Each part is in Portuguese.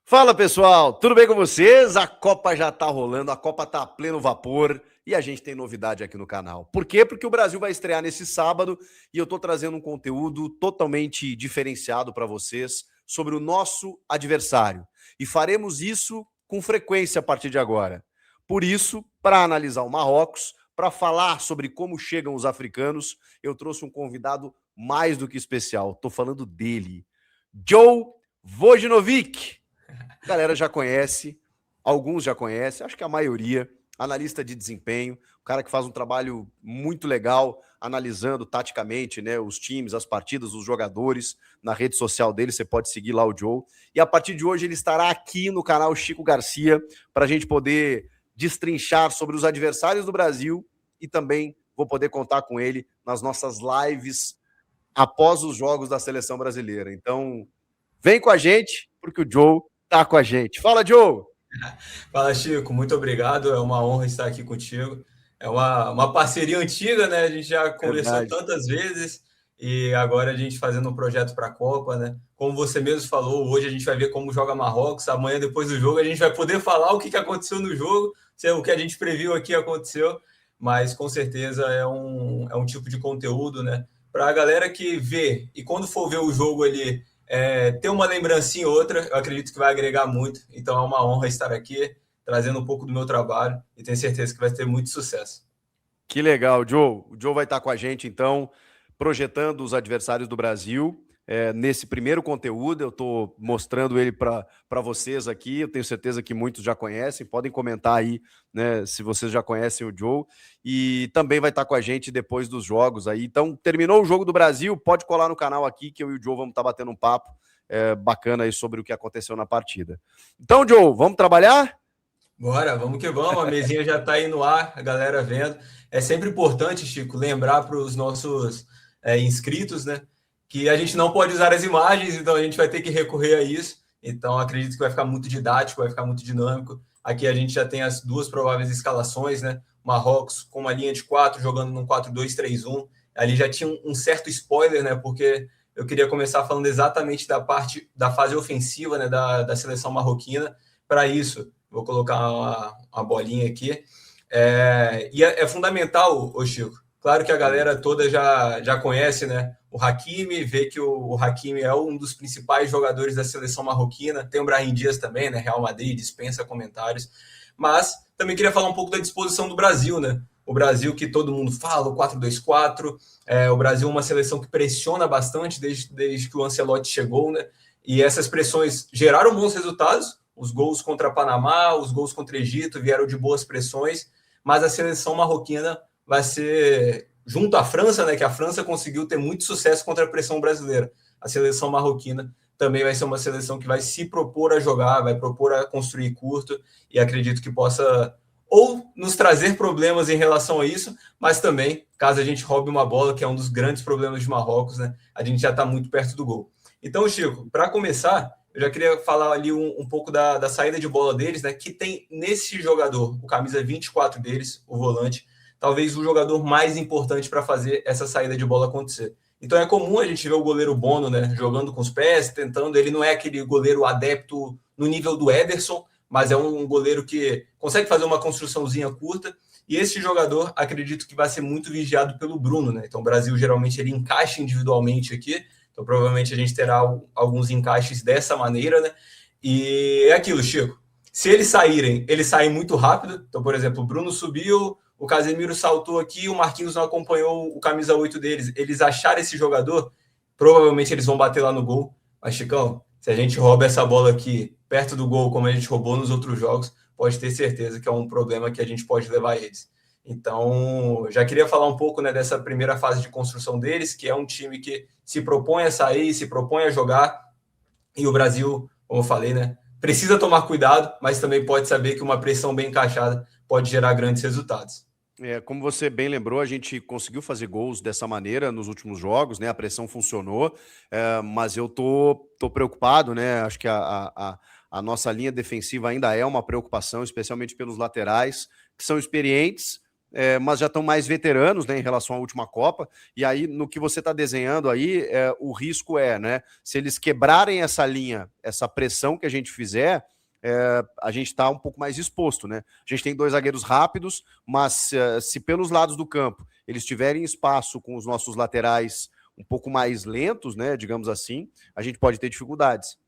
Fala pessoal, tudo bem com vocês? A Copa já tá rolando, a Copa tá a pleno vapor e a gente tem novidade aqui no canal. Por quê? Porque o Brasil vai estrear nesse sábado e eu tô trazendo um conteúdo totalmente diferenciado para vocês sobre o nosso adversário. E faremos isso com frequência a partir de agora. Por isso, para analisar o Marrocos, para falar sobre como chegam os africanos, eu trouxe um convidado mais do que especial. Tô falando dele, Joe Vojinovic. A galera já conhece, alguns já conhecem, acho que a maioria, analista de desempenho, o cara que faz um trabalho muito legal, analisando taticamente, né, os times, as partidas, os jogadores, na rede social dele, você pode seguir lá o Joe. E a partir de hoje ele estará aqui no canal Chico Garcia, para a gente poder destrinchar sobre os adversários do Brasil e também vou poder contar com ele nas nossas lives após os jogos da seleção brasileira. Então, vem com a gente, porque o Joe tá com a gente. Fala, Joe! Fala, Chico, muito obrigado. É uma honra estar aqui contigo. É uma parceria antiga, né? A gente já conversou Verdade. tantas vezes e agora a gente fazendo um projeto para a Copa, né? Como você mesmo falou, hoje a gente vai ver como joga Marrocos. Amanhã, depois do jogo, a gente vai poder falar o que aconteceu no jogo, se o que a gente previu aqui aconteceu, mas com certeza é um tipo de conteúdo, né? Para a galera que vê e quando for ver o jogo ali ter uma lembrancinha ou outra, eu acredito que vai agregar muito. Então é uma honra estar aqui, trazendo um pouco do meu trabalho e tenho certeza que vai ter muito sucesso. Que legal, Joe. O Joe vai estar com a gente, então, projetando os adversários do Brasil. Nesse primeiro conteúdo, eu estou mostrando ele para vocês aqui. Eu tenho certeza que muitos já conhecem. Podem comentar aí, né, se vocês já conhecem o Joe. E também vai estar com a gente depois dos jogos aí. Então, terminou o jogo do Brasil, pode colar no canal aqui que eu e o Joe vamos estar batendo um papo bacana aí sobre o que aconteceu na partida. Então, Joe, vamos trabalhar? Bora, vamos que vamos. A mesinha já está aí no ar, a galera vendo. É sempre importante, Chico, lembrar para os nossos inscritos, né, que a gente não pode usar as imagens, então a gente vai ter que recorrer a isso. Então acredito que vai ficar muito didático, vai ficar muito dinâmico. Aqui a gente já tem as duas prováveis escalações, né? Marrocos com uma linha de 4 jogando num 4-2-3-1. Ali já tinha um certo spoiler, né? Porque eu queria começar falando exatamente da parte da fase ofensiva, né, da seleção marroquina. Para isso, vou colocar uma bolinha aqui. E é fundamental, ô Chico. Claro que a galera toda já conhece, né? O Hakimi, vê que o Hakimi é um dos principais jogadores da seleção marroquina. Tem o Brahim Dias também, né? Real Madrid, dispensa comentários. Mas também queria falar um pouco da disposição do Brasil, né? O Brasil que todo mundo fala, o 4-2-4. O Brasil é uma seleção que pressiona bastante desde que o Ancelotti chegou, né? E essas pressões geraram bons resultados. Os gols contra Panamá, os gols contra Egito vieram de boas pressões, mas a seleção marroquina vai ser, junto à França, né, que a França conseguiu ter muito sucesso contra a pressão brasileira. A seleção marroquina também vai ser uma seleção que vai se propor a jogar, vai propor a construir curto, e acredito que possa ou nos trazer problemas em relação a isso, mas também, caso a gente roube uma bola, que é um dos grandes problemas de Marrocos, né, a gente já está muito perto do gol. Então, Chico, para começar, eu já queria falar ali um pouco da saída de bola deles, né? Que tem nesse jogador, o camisa 24 deles, o volante, talvez o jogador mais importante para fazer essa saída de bola acontecer. Então é comum a gente ver o goleiro Bono, né, jogando com os pés, tentando. Ele não é aquele goleiro adepto no nível do Ederson, mas é um goleiro que consegue fazer uma construçãozinha curta. E esse jogador, acredito que vai ser muito vigiado pelo Bruno, né? Então o Brasil geralmente ele encaixa individualmente aqui. Então, provavelmente a gente terá alguns encaixes dessa maneira, né? E é aquilo, Chico. Se eles saem muito rápido. Então, por exemplo, o Bruno subiu, o Casemiro saltou aqui, o Marquinhos não acompanhou o camisa 8 deles. Eles acharam esse jogador, provavelmente eles vão bater lá no gol. Mas, Chicão, se a gente rouba essa bola aqui perto do gol, como a gente roubou nos outros jogos, pode ter certeza que é um problema que a gente pode levar eles. Então, já queria falar um pouco, né, dessa primeira fase de construção deles, que é um time que se propõe a sair, se propõe a jogar, e o Brasil, como eu falei, né, precisa tomar cuidado, mas também pode saber que uma pressão bem encaixada pode gerar grandes resultados. Como você bem lembrou, a gente conseguiu fazer gols dessa maneira nos últimos jogos, né? A pressão funcionou, mas eu tô preocupado, né? Acho que a nossa linha defensiva ainda é uma preocupação, especialmente pelos laterais, que são experientes, mas já estão mais veteranos, né, em relação à última Copa. E aí, no que você está desenhando aí, o risco né, se eles quebrarem essa linha, essa pressão que a gente fizer, a gente está um pouco mais exposto, né? A gente tem 2 zagueiros rápidos, mas se pelos lados do campo eles tiverem espaço com os nossos laterais um pouco mais lentos, né, digamos assim, a gente pode ter dificuldades.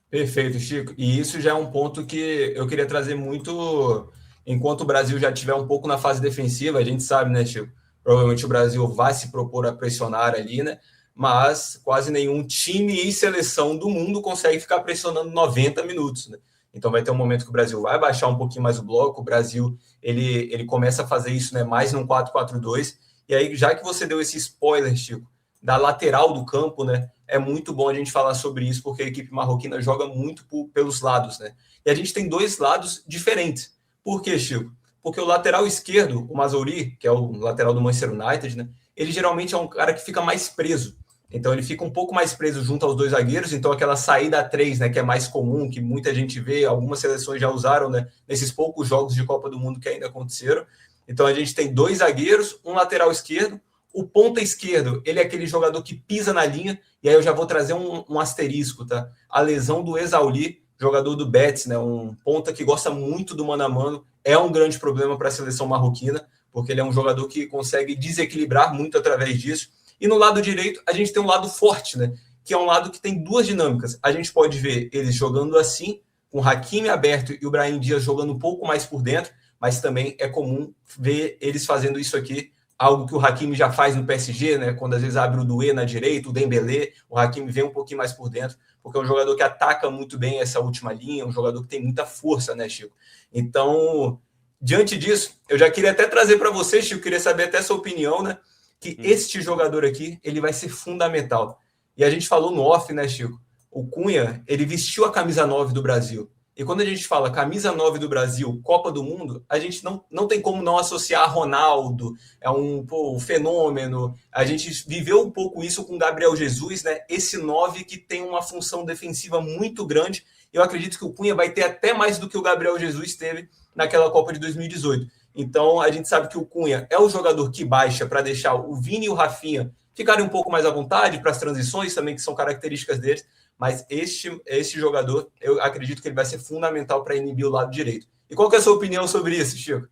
Perfeito, Chico. E isso já é um ponto que eu queria trazer muito, enquanto o Brasil já estiver um pouco na fase defensiva, a gente sabe, né, Chico? Provavelmente o Brasil vai se propor a pressionar ali, né? Mas quase nenhum time e seleção do mundo consegue ficar pressionando 90 minutos, né? Então vai ter um momento que o Brasil vai baixar um pouquinho mais o bloco, o Brasil ele começa a fazer isso, né, mais num 4-4-2. E aí, já que você deu esse spoiler, Chico, da lateral do campo, né, é muito bom a gente falar sobre isso, porque a equipe marroquina joga muito pelos lados, né? E a gente tem 2 lados diferentes. Por quê, Chico? Porque o lateral esquerdo, o Mazzouri, que é o lateral do Manchester United, né, ele geralmente é um cara que fica mais preso. Então ele fica um pouco mais preso junto aos 2 zagueiros, então aquela saída a 3, né, que é mais comum, que muita gente vê, algumas seleções já usaram, né, nesses poucos jogos de Copa do Mundo que ainda aconteceram. Então a gente tem 2 zagueiros, um lateral esquerdo, o ponta esquerdo, ele é aquele jogador que pisa na linha, e aí eu já vou trazer um asterisco, tá? A lesão do Esauli, jogador do Betis, né, um ponta que gosta muito do mano a mano, é um grande problema para a seleção marroquina, porque ele é um jogador que consegue desequilibrar muito através disso. E no lado direito, a gente tem um lado forte, né? Que é um lado que tem 2 dinâmicas. A gente pode ver eles jogando assim, com o Hakimi aberto e o Brahim Dias jogando um pouco mais por dentro, mas também é comum ver eles fazendo isso aqui, algo que o Hakimi já faz no PSG, né? Quando às vezes abre o Doué na direita, o Dembélé, o Hakimi vem um pouquinho mais por dentro, porque é um jogador que ataca muito bem essa última linha, um jogador que tem muita força, né, Chico? Então, diante disso, eu já queria até trazer para você, Chico, queria saber até a sua opinião, né? Que este jogador aqui, ele vai ser fundamental. E a gente falou no off, né, Chico? O Cunha, ele vestiu a camisa 9 do Brasil. E quando a gente fala camisa 9 do Brasil, Copa do Mundo, a gente não tem como não associar a Ronaldo, é um fenômeno. A gente viveu um pouco isso com Gabriel Jesus, né? Esse 9 que tem uma função defensiva muito grande. Eu acredito que o Cunha vai ter até mais do que o Gabriel Jesus teve naquela Copa de 2018. Então, a gente sabe que o Cunha é o jogador que baixa para deixar o Vini e o Rafinha ficarem um pouco mais à vontade para as transições também, que são características deles, mas este jogador, eu acredito que ele vai ser fundamental para inibir o lado direito. E qual que é a sua opinião sobre isso, Chico?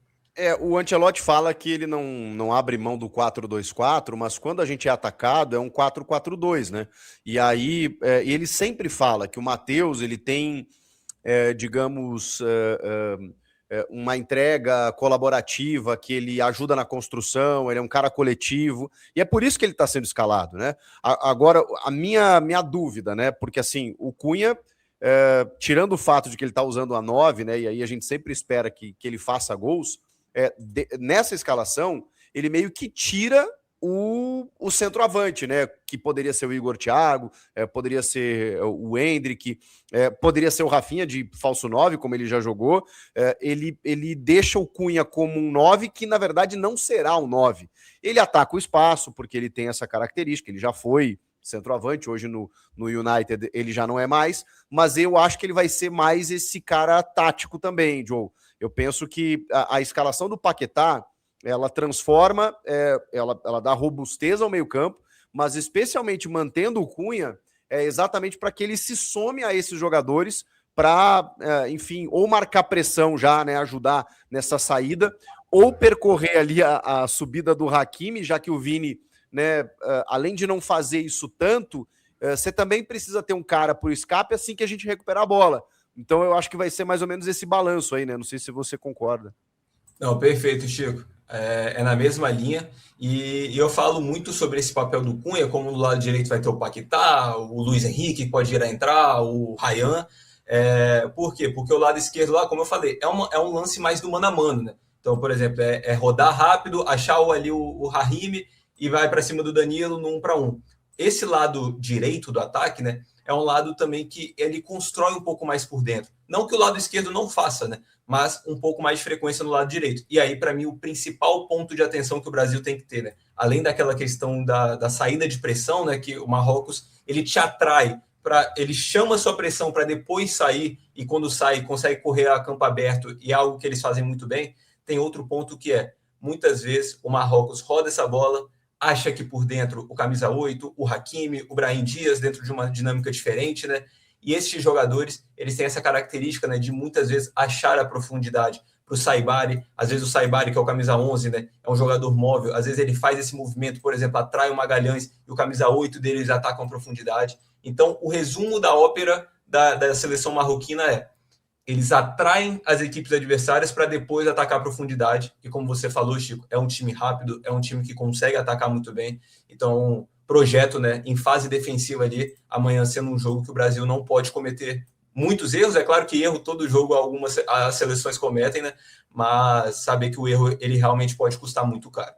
O Ancelotti fala que ele não abre mão do 4-2-4, mas quando a gente é atacado é um 4-4-2, né? E aí ele sempre fala que o Matheus ele tem, digamos, uma entrega colaborativa, que ele ajuda na construção, ele é um cara coletivo, e é por isso que ele está sendo escalado, né? Agora, a minha dúvida, né? Porque assim, o Cunha, tirando o fato de que ele está usando a 9, né? E aí a gente sempre espera que ele faça gols, nessa escalação, ele meio que tira o centroavante, né? Que poderia ser o Igor Thiago, poderia ser o Endrick, poderia ser o Rafinha de falso 9, como ele já jogou. Ele deixa o Cunha como um 9, que na verdade não será um 9. Ele ataca o espaço, porque ele tem essa característica, ele já foi centroavante, hoje no United ele já não é mais, mas eu acho que ele vai ser mais esse cara tático também, Joe. Eu penso que a escalação do Paquetá, ela transforma, ela dá robustez ao meio campo, mas especialmente mantendo o Cunha, exatamente para que ele se some a esses jogadores para, enfim, ou marcar pressão já, né, ajudar nessa saída, ou percorrer ali a subida do Hakimi, já que o Vini, né, além de não fazer isso tanto, você também precisa ter um cara por escape assim que a gente recuperar a bola. Então eu acho que vai ser mais ou menos esse balanço aí, né? Não sei se você concorda. Não, perfeito, Chico. É na mesma linha. E eu falo muito sobre esse papel do Cunha, como no lado direito vai ter o Paquetá, o Luiz Henrique, que pode ir a entrar, o Ryan. Por quê? Porque o lado esquerdo lá, como eu falei, é um lance mais do mano a mano, né? Então, por exemplo, rodar rápido, achar ali o Rahimi e vai para cima do Danilo no 1 para 1. Esse lado direito do ataque, né? É um lado também que ele constrói um pouco mais por dentro. Não que o lado esquerdo não faça, né? Mas um pouco mais de frequência no lado direito. E aí, para mim, o principal ponto de atenção que o Brasil tem que ter, né? Além daquela questão da saída de pressão, né? Que o Marrocos, ele te atrai, ele chama a sua pressão para depois sair, e quando sai, consegue correr a campo aberto, e é algo que eles fazem muito bem. Tem outro ponto que muitas vezes o Marrocos roda essa bola, acha que por dentro o camisa 8, o Hakimi, o Brahim Dias, dentro de uma dinâmica diferente, né? E esses jogadores, eles têm essa característica, né, de muitas vezes achar a profundidade para o Saibari. Às vezes o Saibari, que é o camisa 11, né, é um jogador móvel, às vezes ele faz esse movimento, por exemplo, atrai o Magalhães e o camisa 8 deles ataca a profundidade. Então, o resumo da ópera da seleção marroquina é: eles atraem as equipes adversárias para depois atacar a profundidade. E como você falou, Chico, é um time rápido, é um time que consegue atacar muito bem. Então, projeto, né, em fase defensiva ali, amanhã sendo um jogo que o Brasil não pode cometer muitos erros. É claro que erro todo jogo algumas as seleções cometem, né? Mas saber que o erro ele realmente pode custar muito caro.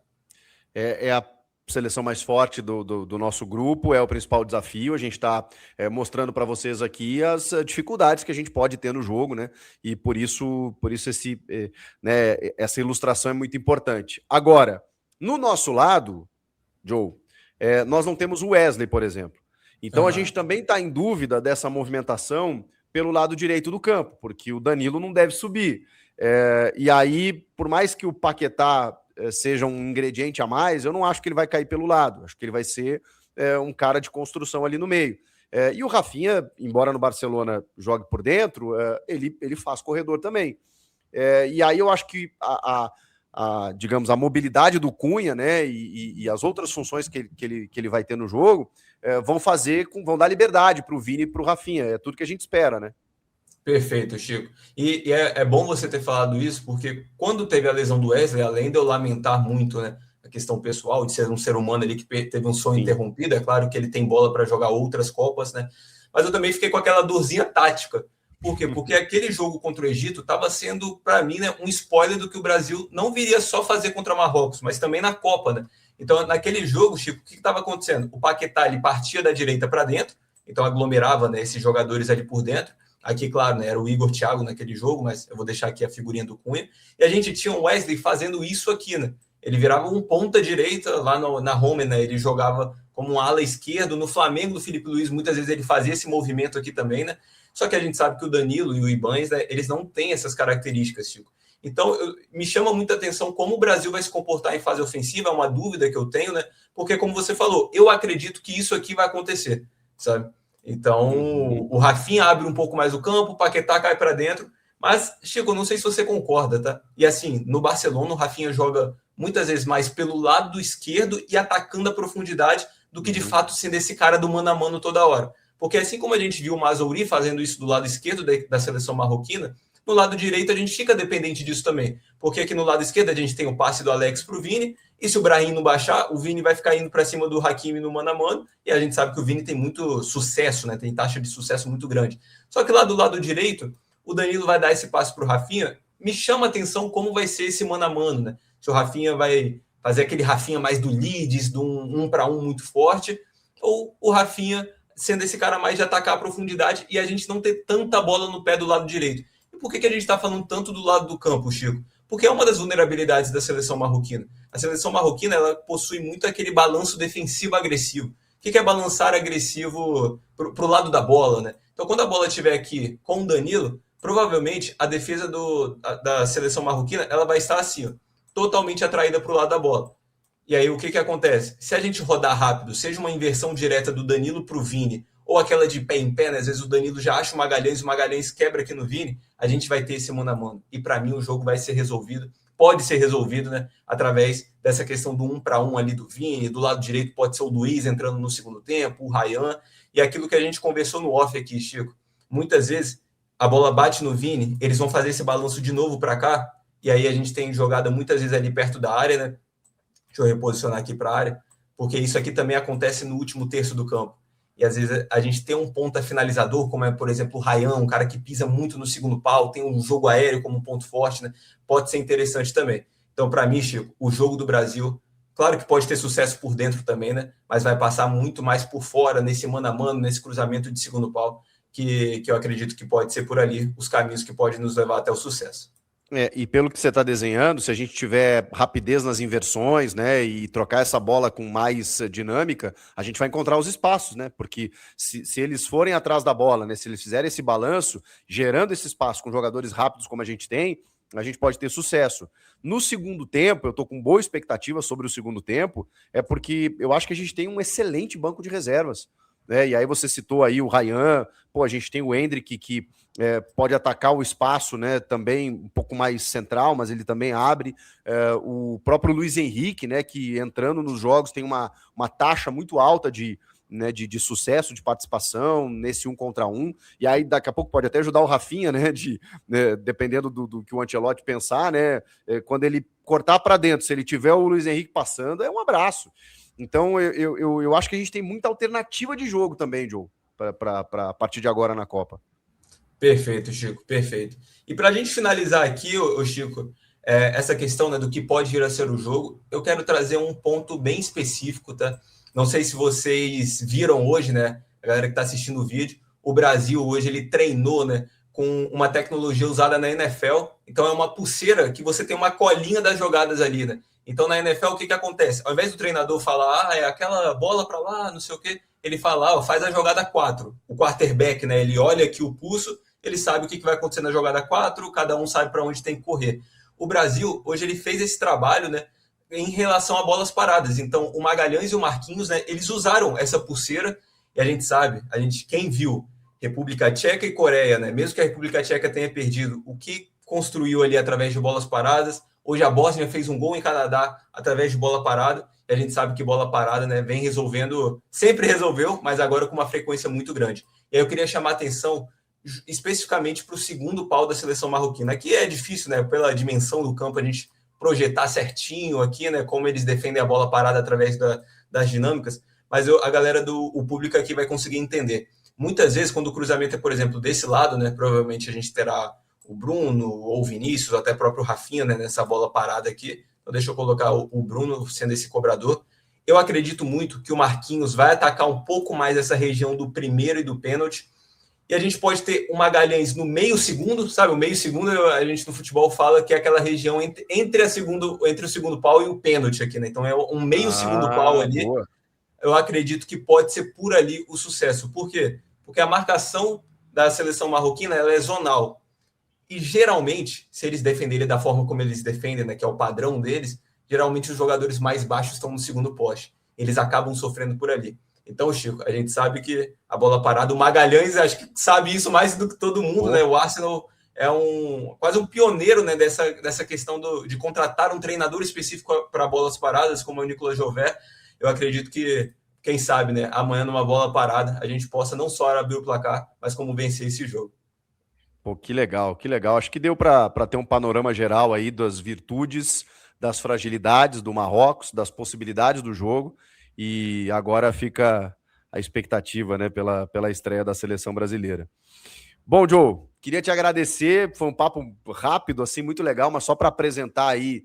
É a seleção mais forte do nosso grupo, é o principal desafio. A gente está mostrando para vocês aqui as dificuldades que a gente pode ter no jogo, né? E por isso né, essa ilustração é muito importante. Agora, no nosso lado, Joe, nós não temos o Wesley, por exemplo. Então a gente também está em dúvida dessa movimentação pelo lado direito do campo, porque o Danilo não deve subir. E aí, por mais que o Paquetá seja um ingrediente a mais, eu não acho que ele vai cair pelo lado. Acho que ele vai ser um cara de construção ali no meio. E o Rafinha, embora no Barcelona jogue por dentro, ele faz corredor também. E aí eu acho que digamos, a mobilidade do Cunha, né, e as outras funções que ele vai ter no jogo, vão dar liberdade para o Vini e para o Rafinha. É tudo que a gente espera, né? Perfeito, Chico. E é bom você ter falado isso, porque quando teve a lesão do Wesley, além de eu lamentar muito, né, a questão pessoal de ser um ser humano ali que teve um sonho interrompido, é claro que ele tem bola para jogar outras Copas, né? Mas eu também fiquei com aquela dorzinha tática. Por quê? Porque aquele jogo contra o Egito estava sendo, para mim, né, um spoiler do que o Brasil não viria só fazer contra Marrocos, mas também na Copa, né? Então, naquele jogo, Chico, o que estava acontecendo? O Paquetá, ele partia da direita para dentro, então aglomerava, né, esses jogadores ali por dentro. Aqui, claro, né, era o Igor Thiago naquele jogo, mas eu vou deixar aqui a figurinha do Cunha. E a gente tinha o Wesley fazendo isso aqui, né? Ele virava um ponta direita lá na Roma, né? Ele jogava como um ala esquerdo. No Flamengo do Felipe Luiz, muitas vezes ele fazia esse movimento aqui também, né? Só que a gente sabe que o Danilo e o Ibañez, né, eles não têm essas características, Chico. Então, me chama muita atenção como o Brasil vai se comportar em fase ofensiva, é uma dúvida que eu tenho, né? Porque, como você falou, eu acredito que isso aqui vai acontecer, sabe? Então, o Rafinha abre um pouco mais o campo, o Paquetá cai para dentro. Mas, Chico, eu não sei se você concorda, tá? E assim, no Barcelona, o Rafinha joga muitas vezes mais pelo lado esquerdo e atacando a profundidade do que, de fato, sendo esse cara do mano a mano toda hora. Porque assim como a gente viu o Mazouri fazendo isso do lado esquerdo da seleção marroquina, no lado direito a gente fica dependente disso também. Porque aqui no lado esquerdo a gente tem o passe do Alex para o Vini, e se o Brahim não baixar, o Vini vai ficar indo para cima do Hakimi no mano a mano, e a gente sabe que o Vini tem muito sucesso, né? Tem taxa de sucesso muito grande. Só que lá do lado direito, o Danilo vai dar esse passe para o Rafinha. Me chama a atenção como vai ser esse mano a mano, né? Se o Rafinha vai fazer aquele Rafinha mais do Leeds, do um para um muito forte, ou o Rafinha sendo esse cara mais de atacar a profundidade e a gente não ter tanta bola no pé do lado direito. E por que a gente está falando tanto do lado do campo, Chico? Porque é uma das vulnerabilidades da seleção marroquina. A seleção marroquina ela possui muito aquele balanço defensivo agressivo. O que é balançar agressivo para o lado da bola, né? Então, quando a bola estiver aqui com o Danilo, provavelmente a defesa da seleção marroquina ela vai estar assim, ó, totalmente atraída para o lado da bola. E aí o que acontece? Se a gente rodar rápido, seja uma inversão direta do Danilo para o Vini, ou aquela de pé em pé, né? Às vezes o Danilo já acha o Magalhães quebra aqui no Vini, a gente vai ter esse mano a mano. E para mim o jogo vai ser resolvido, pode ser resolvido, né? Através dessa questão do 1 para 1 ali do Vini, do lado direito pode ser o Luiz entrando no segundo tempo, o Ryan, e aquilo que a gente conversou no off aqui, Chico. Muitas vezes a bola bate no Vini, eles vão fazer esse balanço de novo para cá, e aí a gente tem jogada muitas vezes ali perto da área, né? Deixa eu reposicionar aqui para a área, porque isso aqui também acontece no último terço do campo. E às vezes a gente tem um ponta finalizador, como é, por exemplo, o Ryan, um cara que pisa muito no segundo pau, tem um jogo aéreo como um ponto forte, né? Pode ser interessante também. Então, para mim, Chico, o jogo do Brasil, claro que pode ter sucesso por dentro também, né? Mas vai passar muito mais por fora, nesse mano a mano, nesse cruzamento de segundo pau, que eu acredito que pode ser por ali os caminhos que podem nos levar até o sucesso. E pelo que você está desenhando, se a gente tiver rapidez nas inversões, né, e trocar essa bola com mais dinâmica, a gente vai encontrar os espaços, né? Porque se eles forem atrás da bola, né, se eles fizerem esse balanço, gerando esse espaço com jogadores rápidos como a gente tem, a gente pode ter sucesso. No segundo tempo, eu estou com boa expectativa sobre o segundo tempo, é porque eu acho que a gente tem um excelente banco de reservas, né? E aí você citou aí o Ryan, pô, a gente tem o Endrick que pode atacar o espaço, né? Também um pouco mais central, mas ele também abre. O próprio Luiz Henrique, né? Que entrando nos jogos tem uma taxa muito alta de sucesso, de participação nesse 1 contra 1, e aí daqui a pouco pode até ajudar o Rafinha, né, dependendo do que o Ancelotti pensar, né, quando ele cortar para dentro, se ele tiver o Luiz Henrique passando, é um abraço. Então eu acho que a gente tem muita alternativa de jogo também, Joe, para a partir de agora na Copa. Perfeito, Chico, perfeito. E para a gente finalizar aqui, ô Chico, essa questão, né, do que pode vir a ser o jogo, eu quero trazer um ponto bem específico, tá? Não sei se vocês viram hoje, né, a galera que está assistindo o vídeo, o Brasil hoje ele treinou, né, com uma tecnologia usada na NFL. Então é uma pulseira que você tem uma colinha das jogadas ali, né? Então na NFL o que acontece? Ao invés do treinador falar, é aquela bola para lá, não sei o quê, ele fala, faz a jogada 4. O quarterback, né, ele olha aqui o pulso, ele sabe o que vai acontecer na jogada 4, cada um sabe para onde tem que correr. O Brasil hoje ele fez esse trabalho, né, em relação a bolas paradas. Então, o Magalhães e o Marquinhos, né, eles usaram essa pulseira, e a gente sabe, quem viu República Tcheca e Coreia, né, mesmo que a República Tcheca tenha perdido, o que construiu ali através de bolas paradas, hoje a Bósnia fez um gol em Canadá através de bola parada, e a gente sabe que bola parada, né, vem resolvendo, sempre resolveu, mas agora com uma frequência muito grande. E aí eu queria chamar a atenção especificamente para o segundo pau da seleção marroquina. Aqui é difícil, né, pela dimensão do campo, a gente projetar certinho aqui, né, como eles defendem a bola parada através das dinâmicas, mas a galera o público aqui vai conseguir entender. Muitas vezes, quando o cruzamento é, por exemplo, desse lado, né, provavelmente a gente terá o Bruno ou o Vinícius, ou até próprio Rafinha, né, nessa bola parada aqui. Então, deixa eu colocar o Bruno sendo esse cobrador. Eu acredito muito que o Marquinhos vai atacar um pouco mais essa região do primeiro e do pênalti, e a gente pode ter o Magalhães no meio segundo, sabe? O meio segundo, a gente no futebol fala que é aquela região entre o segundo pau e o pênalti aqui, né? Então é um meio segundo pau ali. Boa. Eu acredito que pode ser por ali o sucesso. Por quê? Porque a marcação da seleção marroquina ela é zonal. E geralmente, se eles defenderem da forma como eles defendem, né, que é o padrão deles, geralmente os jogadores mais baixos estão no segundo poste. Eles acabam sofrendo por ali. Então, Chico, a gente sabe que a bola parada, o Magalhães, acho que sabe isso mais do que todo mundo, né? O Arsenal é quase um pioneiro, né, dessa questão de contratar um treinador específico para bolas paradas, como é o Nicolas Jover. Eu acredito que, quem sabe, né, amanhã numa bola parada, a gente possa não só abrir o placar, mas como vencer esse jogo. Pô, que legal, que legal. Acho que deu para ter um panorama geral aí das virtudes, das fragilidades do Marrocos, das possibilidades do jogo. E agora fica a expectativa, né, pela estreia da seleção brasileira. Bom, Joe, queria te agradecer, foi um papo rápido, assim, muito legal, mas só para apresentar aí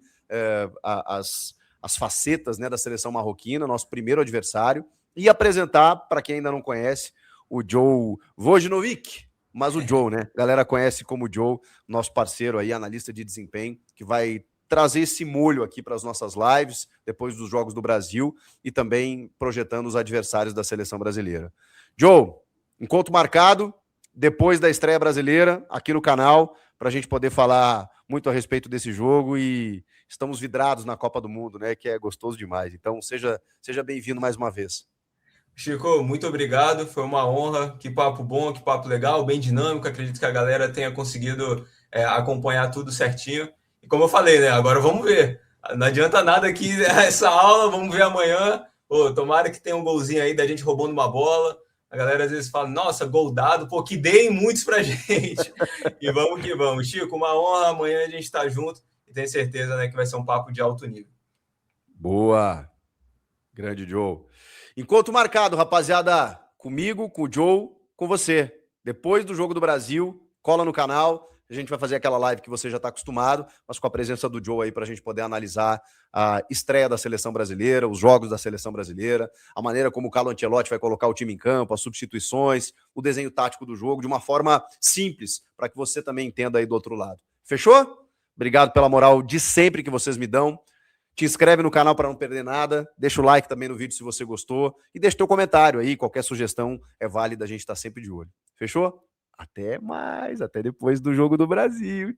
as facetas, né, da seleção marroquina, nosso primeiro adversário, e apresentar, para quem ainda não conhece, o Joe Vojinovic, mas o Joe, né, a galera conhece como Joe, nosso parceiro aí, analista de desempenho, que vai trazer esse molho aqui para as nossas lives, depois dos Jogos do Brasil, e também projetando os adversários da seleção brasileira. Joe, encontro marcado, depois da estreia brasileira, aqui no canal, para a gente poder falar muito a respeito desse jogo, e estamos vidrados na Copa do Mundo, né, que é gostoso demais. Então, seja bem-vindo mais uma vez. Chico, muito obrigado, foi uma honra, que papo bom, que papo legal, bem dinâmico, acredito que a galera tenha conseguido acompanhar tudo certinho. E como eu falei, né? Agora vamos ver. Não adianta nada aqui essa aula, vamos ver amanhã. Pô, tomara que tenha um golzinho aí da gente roubando uma bola. A galera às vezes fala, nossa, gol dado, pô, que deem muitos pra gente. E vamos que vamos. Chico, uma honra, amanhã a gente tá junto e tenho certeza, né, que vai ser um papo de alto nível. Boa! Grande Joe. Encontro marcado, rapaziada, comigo, com o Joe, com você. Depois do Jogo do Brasil, cola no canal. A gente vai fazer aquela live que você já está acostumado, mas com a presença do Joe aí para a gente poder analisar a estreia da seleção brasileira, os jogos da seleção brasileira, a maneira como o Carlo Ancelotti vai colocar o time em campo, as substituições, o desenho tático do jogo, de uma forma simples, para que você também entenda aí do outro lado. Fechou? Obrigado pela moral de sempre que vocês me dão. Te inscreve no canal para não perder nada, deixa o like também no vídeo se você gostou e deixa teu comentário aí, qualquer sugestão é válida, a gente está sempre de olho. Fechou? Até mais, até depois do Jogo do Brasil. Tchau.